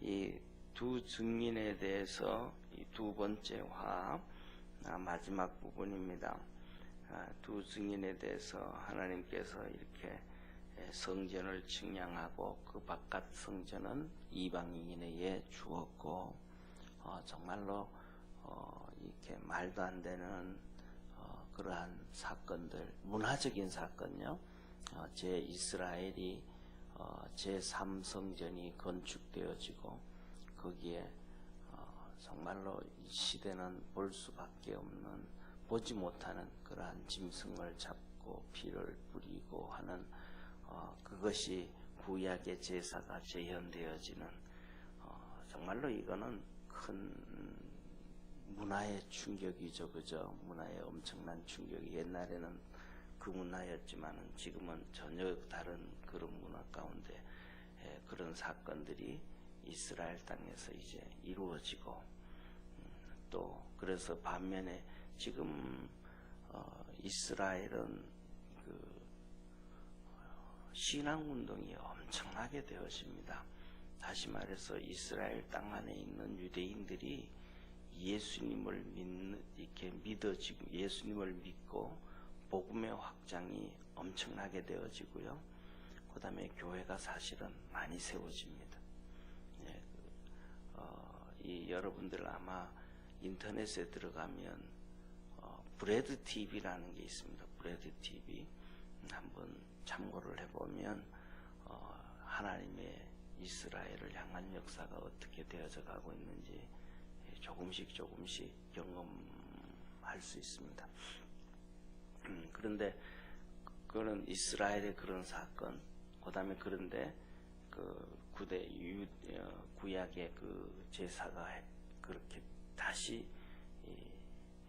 이 두 증인에 대해서 이 두 번째 화 마지막 부분입니다. 두 증인에 대해서 하나님께서 이렇게 성전을 측량하고 그 바깥 성전은 이방인에게 주었고 정말로 이렇게 말도 안 되는 그러한 사건들, 문화적인 사건요. 제-이스라엘이 제3성전이 건축되어지고 거기에 정말로 이 시대는 볼 수밖에 없는, 보지 못하는 그러한 짐승을 잡고 피를 뿌리고 하는 그것이 구약의 제사가 재현되어지는 정말로 이거는 큰 문화의 충격이죠. 그죠? 문화의 엄청난 충격이, 옛날에는 그 문화였지만은 지금은 전혀 다른 그런 문화 가운데 그런 사건들이 이스라엘 땅에서 이제 이루어지고 또 그래서 반면에 지금 이스라엘은 그 신앙운동이 엄청나게 되어집니다. 다시 말해서 이스라엘 땅 안에 있는 유대인들이 예수님을 믿어지고 예수님을 믿고 복음의 확장이 엄청나게 되어지고요. 그 다음에 교회가 사실은 많이 세워집니다. 여러분들 아마 인터넷에 들어가면 브레드 TV라는 게 있습니다. 브레드 TV 한번 참고를 해보면 하나님의 이스라엘을 향한 역사가 어떻게 되어져 가고 있는지 조금씩 경험할 수 있습니다. 그런데 그런 이스라엘의 그런 사건, 그 다음에 그런데 그 구약의 그 제사가 그렇게 다시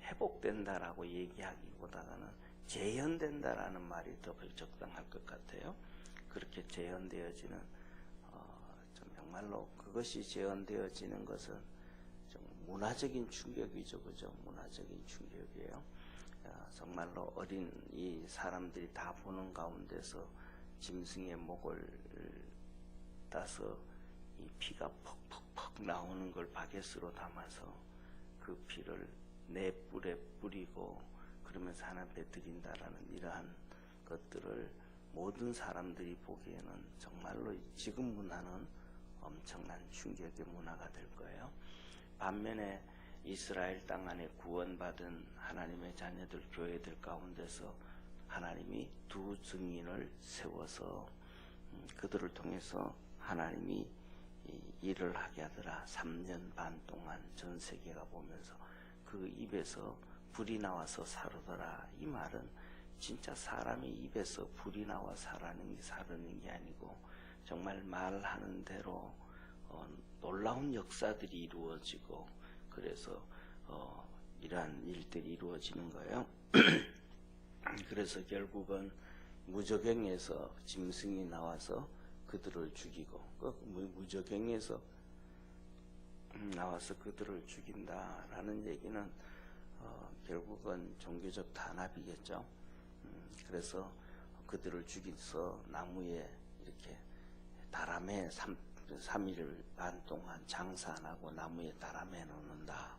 회복된다라고 얘기하기보다는 재현된다라는 말이 더 적당할 것 같아요. 그렇게 재현되어지는 정말로 그것이 재현되어지는 것은 좀 문화적인 충격이죠. 그죠? 문화적인 충격이에요. 정말로 어린 이 사람들이 다 보는 가운데서 짐승의 목을 따서 이 피가 퍽퍽퍽 나오는 걸 바켓으로 담아서 그 피를 내 뿔에 뿌리고 그러면서 하나님께 드린다라는 이러한 것들을 모든 사람들이 보기에는 정말로 지금 문화는 엄청난 충격의 문화가 될 거예요. 반면에 이스라엘 땅 안에 구원받은 하나님의 자녀들, 교회들 가운데서 하나님이 두 증인을 세워서 그들을 통해서 하나님이 일을 하게 하더라. 3년 반 동안 전 세계가 보면서 그 입에서 불이 나와서 사르더라. 이 말은 진짜 사람의 입에서 불이 나와 사르는 게 아니고 정말 말하는 대로 놀라운 역사들이 이루어지고 그래서 이러한 일들이 이루어지는 거예요. 그래서 결국은 무저갱에서 짐승이 나와서 그들을 죽이고 무저갱에서 나와서 그들을 죽인다라는 얘기는 결국은 종교적 탄압이겠죠. 그래서 그들을 죽여서 나무에 이렇게 달아매 3일 반 동안 장사 안 하고 나무에 달아매 놓는다.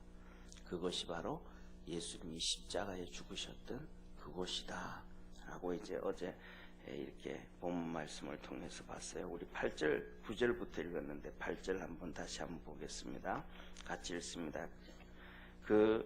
그것이 바로 예수님이 십자가에 죽으셨던 그곳이다 라고 이제 어제 이렇게 본문 말씀을 통해서 봤어요. 우리 8절 9절부터 읽었는데 8절 다시 한번 보겠습니다. 같이 읽습니다.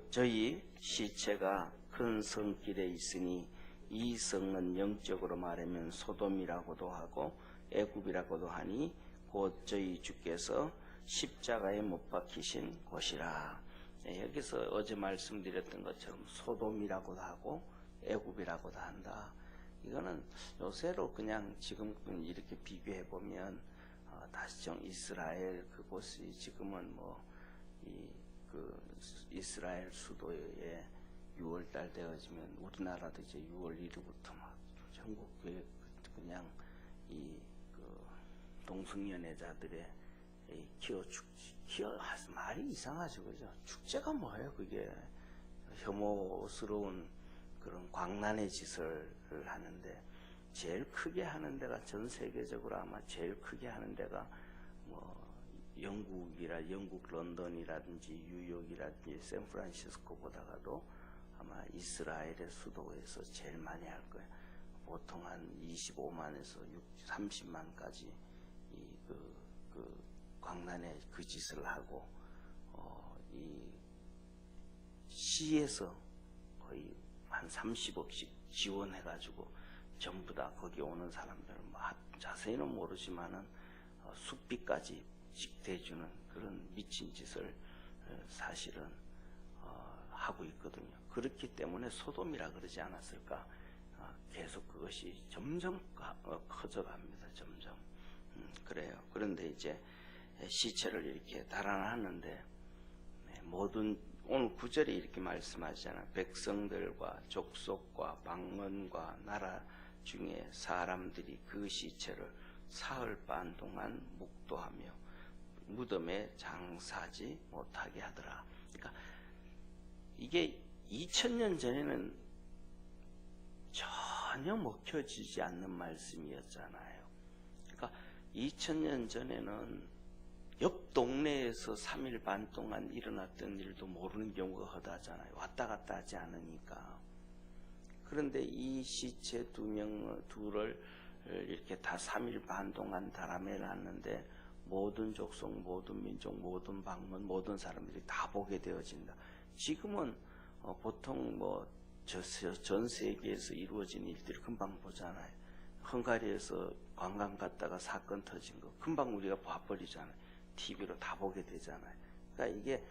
저희 시체가 큰 성길에 있으니 이 성은 영적으로 말하면 소돔이라고도 하고 애굽이라고도 하니 곧 저희 주께서 십자가에 못 박히신 곳이라. 여기서 어제 말씀드렸던 것처럼 소돔이라고도 하고 애굽이라고도 한다. 이거는 요새로 그냥 지금 이렇게 비교해 보면 다시정 이스라엘 그곳이 지금은 이스라엘 수도에 6월달 되어지면 우리나라도 이제 6월 1일부터 막 전국에 그냥 동성연애자들의 말이 이상하죠, 그죠? 축제가 뭐예요, 그게? 혐오스러운 그런 광란의 짓을 하는데 제일 크게 하는 데가 전 세계적으로 아마 제일 크게 하는 데가 영국 런던이라든지 뉴욕이라든지 샌프란시스코보다가도 아마 이스라엘의 수도에서 제일 많이 할 거예요. 보통 한 25만에서 30만까지 그 광란에 그 짓을 하고 이 시에서 거의 한 30억씩 지원해가지고 전부 다 거기 오는 사람들은 자세히는 모르지만은 숙비까지 직대해주는 그런 미친 짓을 사실은 하고 있거든요. 그렇기 때문에 소돔이라 그러지 않았을까? 계속 그것이 점점 커져갑니다. 점점. 그래요. 그런데 이제 시체를 이렇게 달아나는데 모든 오늘 9절에 이렇게 말씀하시잖아요. 백성들과 족속과 방언과 나라 중에 사람들이 그 시체를 사흘 반 동안 묵도하며 무덤에 장사하지 못하게 하더라. 그러니까 이게 2000년 전에는 전혀 먹혀지지 않는 말씀이었잖아요. 그러니까 2000년 전에는 옆 동네에서 3일 반 동안 일어났던 일도 모르는 경우가 허다하잖아요. 왔다 갔다 하지 않으니까. 그런데 이 시체 둘을 이렇게 다 3일 반 동안 달아내놨는데 모든 족속, 모든 민족, 모든 방문, 모든 사람들이 다 보게 되어진다. 지금은 보통 전 세계에서 이루어진 일들을 금방 보잖아요. 헝가리에서 관광 갔다가 사건 터진 거 금방 우리가 봐버리잖아요. TV로 다 보게 되잖아요. 그러니까 이게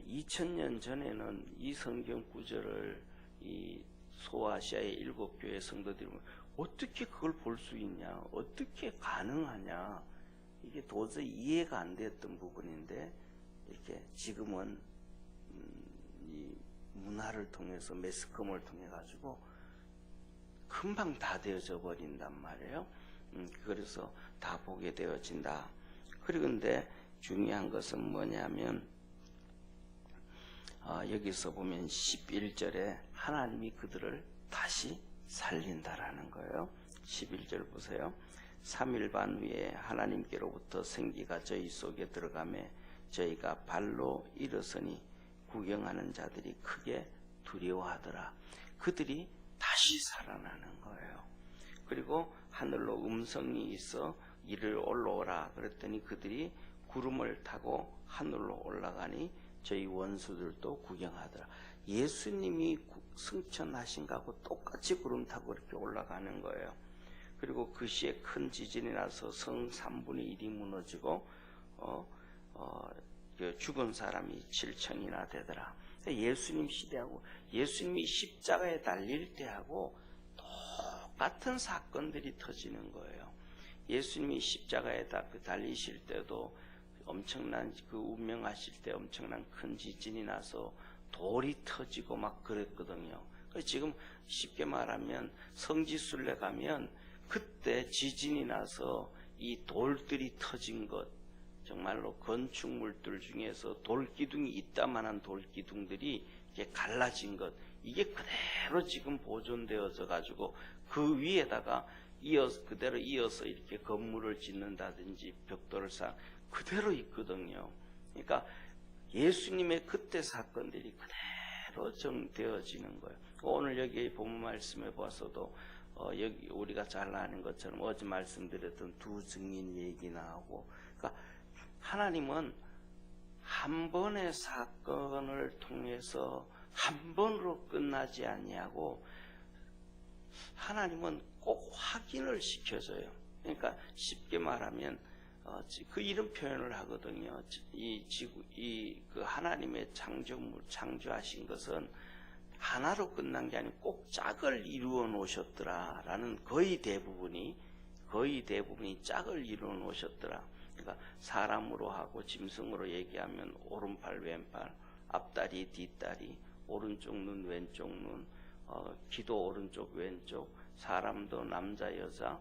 2000년 전에는 이 성경 구절을 이 소아시아의 7교회 성도들이 어떻게 그걸 볼 수 있냐, 어떻게 가능하냐, 이게 도저히 이해가 안 됐던 부분인데 이렇게 지금은 이 문화를 통해서 매스컴을 통해 가지고 금방 다 되어져 버린단 말이에요. 그래서 다 보게 되어진다. 그런데 중요한 것은 뭐냐면 여기서 보면 11절에 하나님이 그들을 다시 살린다라는 거예요. 11절 보세요. 3일 반 후에 하나님께로부터 생기가 저희 속에 들어가매 저희가 발로 일어서니 구경하는 자들이 크게 두려워하더라. 그들이 다시 살아나는 거예요. 그리고 하늘로 음성이 있어 이를 올라오라 그랬더니 그들이 구름을 타고 하늘로 올라가니 저희 원수들도 구경하더라. 예수님이 승천하신 거하고 똑같이 구름 타고 이렇게 올라가는 거예요. 그리고 그 시에 큰 지진이 나서 성 3분의 1이 무너지고 죽은 사람이 7천이나 되더라. 예수님 시대하고 예수님이 십자가에 달릴 때하고 똑같은 사건들이 터지는 거예요. 예수님이 십자가에 달리실 때도 엄청난 그 운명하실 때 엄청난 큰 지진이 나서 돌이 터지고 막 그랬거든요. 그래서 지금 쉽게 말하면 성지순례 가면 그때 지진이 나서 이 돌들이 터진 것, 정말로 건축물들 중에서 돌기둥이 있다만한 돌기둥들이 이렇게 갈라진 것, 이게 그대로 지금 보존되어져 가지고 그 위에다가 그대로 이어서 이렇게 건물을 짓는다든지 벽돌을 쌓아 그대로 있거든요. 그러니까 예수님의 그때 사건들이 그대로 정되어지는 거예요. 오늘 여기 본문 말씀에 봐서도 여기 우리가 잘 아는 것처럼 어제 말씀드렸던 두 증인 얘기 나오고, 그러니까 하나님은 한 번의 사건을 통해서 한 번으로 끝나지 아니하고 하나님은 꼭 확인을 시켜줘요. 그러니까 쉽게 말하면 그 이런 표현을 하거든요. 그 하나님의 창조하신 것은 하나로 끝난 게 아니고 꼭 짝을 이루어 놓으셨더라라는 거의 대부분이 짝을 이루어 놓으셨더라. 그러니까 사람으로 하고 짐승으로 얘기하면 오른팔 왼팔, 앞다리 뒷다리, 오른쪽 눈 왼쪽 눈, 귀도 오른쪽 왼쪽, 사람도 남자 여자,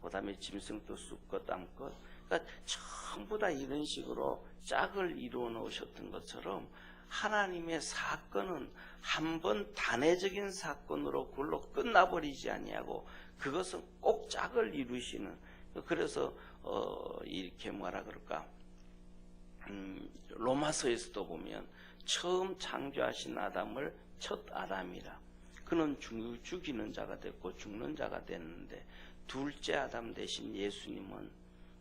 그 다음에 짐승도 수컷 암컷, 그러니까 전부 다 이런 식으로 짝을 이루어 놓으셨던 것처럼 하나님의 사건은 한 번 단회적인 사건으로 그걸로 끝나버리지 아니하고 그것은 꼭 짝을 이루시는, 그래서 이렇게 뭐라 그럴까, 로마서에서도 보면 처음 창조하신 아담을 첫 아담이라. 그는 죽이는 자가 됐고 죽는 자가 됐는데 둘째 아담 대신 예수님은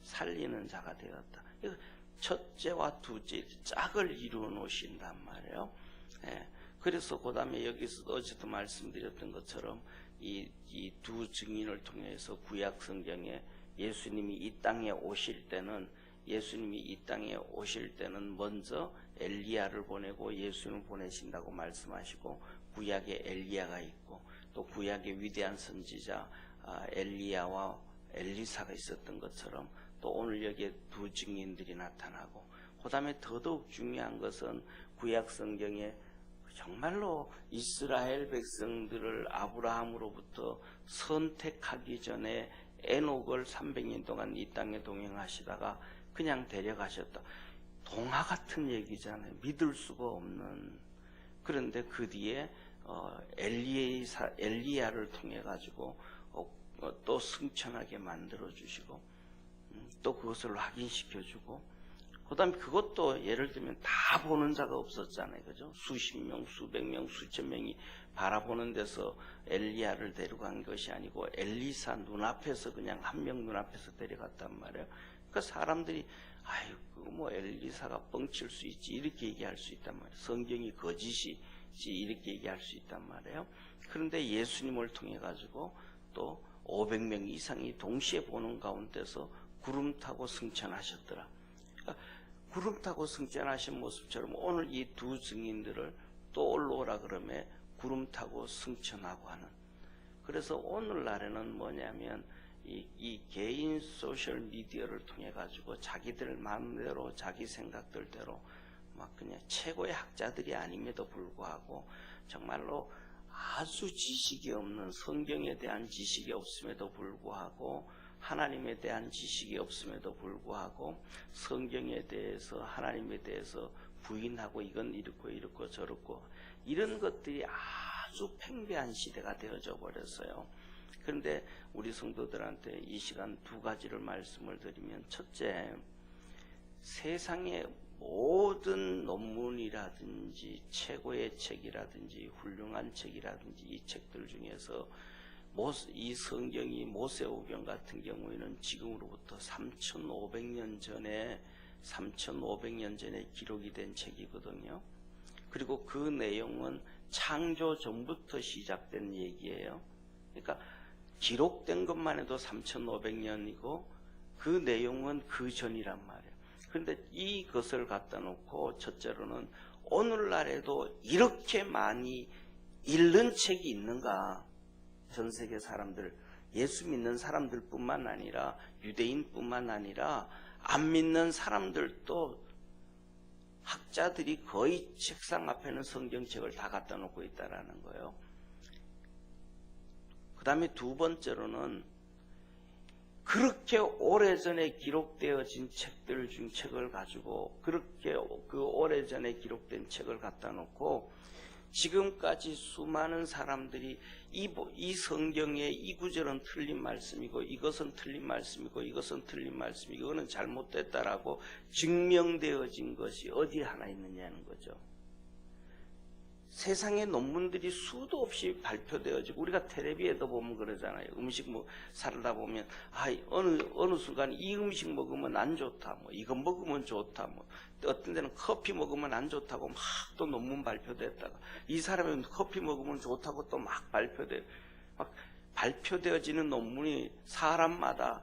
살리는 자가 되었다. 첫째와 둘째 짝을 이루어 놓으신단 말이에요. 예. 그래서 그 다음에 여기서도 어제도 말씀드렸던 것처럼 이 두 증인을 통해서 구약 성경에 예수님이 이 땅에 오실 때는 먼저 엘리야를 보내고 예수님을 보내신다고 말씀하시고, 구약에 엘리야가 있고 또 구약의 위대한 선지자 엘리야와 엘리사가 있었던 것처럼 또 오늘 여기에 두 증인들이 나타나고, 그 다음에 더더욱 중요한 것은 구약 성경에 정말로 이스라엘 백성들을 아브라함으로부터 선택하기 전에 에녹을 300년 동안 이 땅에 동행하시다가 그냥 데려가셨다. 동화 같은 얘기잖아요. 믿을 수가 없는. 그런데 그 뒤에 엘리야를 통해 가지고 또 승천하게 만들어 주시고 또 그것을 확인시켜 주고, 그 다음에 그것도 예를 들면 다 보는 자가 없었잖아요. 그죠? 수십 명, 수백 명, 수천 명이 바라보는 데서 엘리야를 데려간 것이 아니고 엘리사 눈앞에서 그냥 한 명 눈앞에서 데려갔단 말이에요. 그러니까 사람들이 아이고 뭐 엘리사가 뻥칠 수 있지 이렇게 얘기할 수 있단 말이에요. 성경이 거짓이지 이렇게 얘기할 수 있단 말이에요. 그런데 예수님을 통해 가지고 또 500명 이상이 동시에 보는 가운데서 구름 타고 승천하셨더라. 그러니까 구름 타고 승천하신 모습처럼 오늘 이 두 증인들을 또 올라오라 그러면 구름 타고 승천하고 하는. 그래서 오늘날에는 뭐냐면 이 개인 소셜 미디어를 통해 가지고 자기들 마음대로 자기 생각들대로 막 그냥 최고의 학자들이 아님에도 불구하고 정말로 아주 지식이 없는, 성경에 대한 지식이 없음에도 불구하고 하나님에 대한 지식이 없음에도 불구하고 성경에 대해서 하나님에 대해서 부인하고 이건 이렇고 저렇고 이런 것들이 아주 팽배한 시대가 되어져 버렸어요. 그런데 우리 성도들한테 이 시간 두 가지를 말씀을 드리면, 첫째, 세상의 모든 논문이라든지 최고의 책이라든지 훌륭한 책이라든지 이 책들 중에서 이 성경이 모세오경 같은 경우에는 지금으로부터 3,500년 전에 기록이 된 책이거든요. 그리고 그 내용은 창조 전부터 시작된 얘기예요. 그러니까 기록된 것만 해도 3,500년이고 그 내용은 그 전이란 말이에요. 그런데 이것을 갖다 놓고 첫째로는 오늘날에도 이렇게 많이 읽는 책이 있는가? 전 세계 사람들, 예수 믿는 사람들뿐만 아니라 유대인뿐만 아니라 안 믿는 사람들도 학자들이 거의 책상 앞에는 성경책을 다 갖다 놓고 있다라는 거예요. 그 다음에 두 번째로는 그렇게 오래전에 기록되어진 책들 중 책을 가지고 그렇게 그 오래전에 기록된 책을 갖다 놓고 지금까지 수많은 사람들이 이 성경의 이 구절은 틀린 말씀이고 이것은 틀린 말씀이고 이것은 틀린 말씀이고 이거는 잘못됐다라고 증명되어진 것이 어디 하나 있느냐는 거죠. 세상의 논문들이 수도 없이 발표되어지고 우리가 텔레비에도 보면 그러잖아요. 음식 살다 보면 어느 순간 이 음식 먹으면 안 좋다, 이거 먹으면 좋다, 어떤 데는 커피 먹으면 안 좋다고 막 또 논문 발표됐다가 이 사람은 커피 먹으면 좋다고 또 막 발표되어지는 논문이 사람마다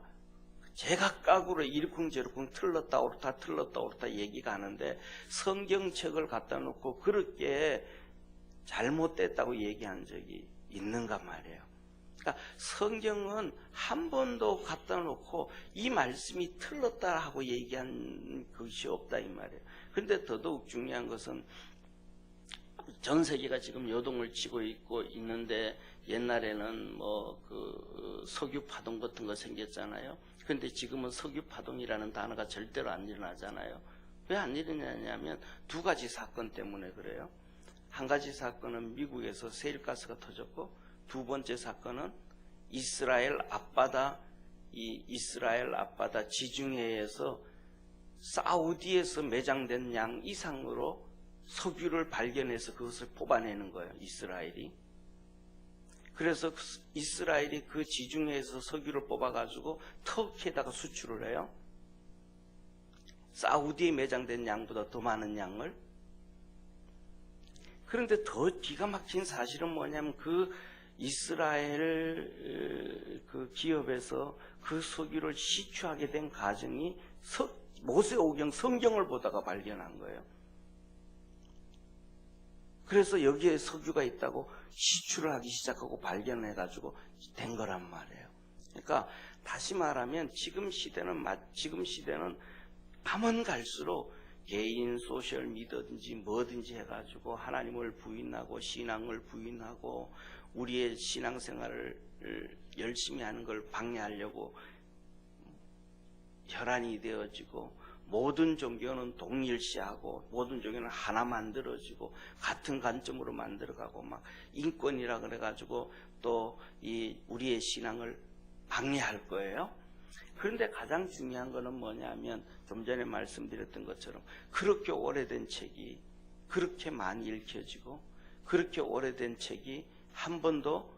제각각으로 이러쿵저러쿵 틀렸다 옳다 얘기가 하는데 성경책을 갖다 놓고 그렇게 잘못됐다고 얘기한 적이 있는가 말이에요. 그러니까 성경은 한 번도 갖다 놓고 이 말씀이 틀렸다 하고 얘기한 것이 없다 이 말이에요. 그런데 더더욱 중요한 것은 전 세계가 지금 요동을 치고 있는데 옛날에는 석유 파동 같은 거 생겼잖아요. 그런데 지금은 석유 파동이라는 단어가 절대로 안 일어나잖아요. 왜 안 일어나냐면 두 가지 사건 때문에 그래요. 한 가지 사건은 미국에서 세일가스가 터졌고 두 번째 사건은 이스라엘 앞바다 지중해에서 사우디에서 매장된 양 이상으로 석유를 발견해서 그것을 뽑아내는 거예요, 이스라엘이. 그래서 이스라엘이 그 지중해에서 석유를 뽑아가지고 터키에다가 수출을 해요. 사우디에 매장된 양보다 더 많은 양을. 그런데 더 기가 막힌 사실은 뭐냐면 그 이스라엘 그 기업에서 그 석유를 시추하게 된 과정이 모세오경 성경을 보다가 발견한 거예요. 그래서 여기에 석유가 있다고 시추를 하기 시작하고 발견해가지고 된 거란 말이에요. 그러니까 다시 말하면 지금 시대는 가면 갈수록 개인 소셜 미디어든지 뭐든지 해가지고 하나님을 부인하고 신앙을 부인하고 우리의 신앙생활을 열심히 하는 걸 방해하려고 혈안이 되어지고, 모든 종교는 동일시하고 모든 종교는 하나 만들어지고 같은 관점으로 만들어가고 막 인권이라 그래가지고 또 이 우리의 신앙을 방해할 거예요. 그런데 가장 중요한 거는 뭐냐면 좀 전에 말씀드렸던 것처럼 그렇게 오래된 책이 그렇게 많이 읽혀지고 그렇게 오래된 책이 한 번도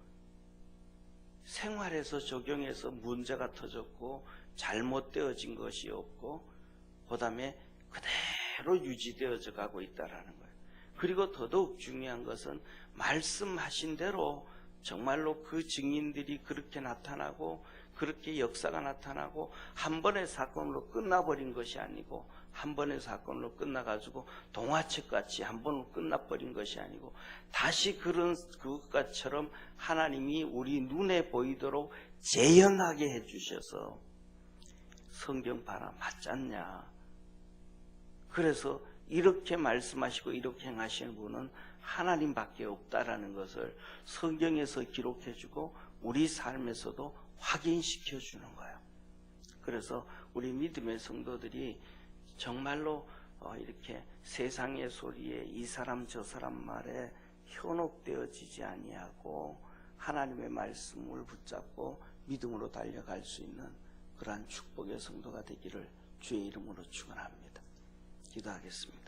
생활에서 적용해서 문제가 터졌고 잘못되어진 것이 없고 그 다음에 그대로 유지되어져 가고 있다는 거예요. 그리고 더더욱 중요한 것은 말씀하신 대로 정말로 그 증인들이 그렇게 나타나고 그렇게 역사가 나타나고 한 번의 사건으로 끝나버린 것이 아니고 한 번의 사건으로 끝나가지고 동화책같이 한 번으로 끝나버린 것이 아니고 다시 그것처럼 하나님이 우리 눈에 보이도록 재현하게 해주셔서 성경 봐라 맞지 않냐. 그래서 이렇게 말씀하시고 이렇게 행하시는 분은 하나님밖에 없다라는 것을 성경에서 기록해주고 우리 삶에서도 확인시켜 주는 거예요. 그래서 우리 믿음의 성도들이 정말로 이렇게 세상의 소리에 이 사람 저 사람 말에 현혹되어지지 아니하고 하나님의 말씀을 붙잡고 믿음으로 달려갈 수 있는 그러한 축복의 성도가 되기를 주의 이름으로 축원합니다. 기도하겠습니다.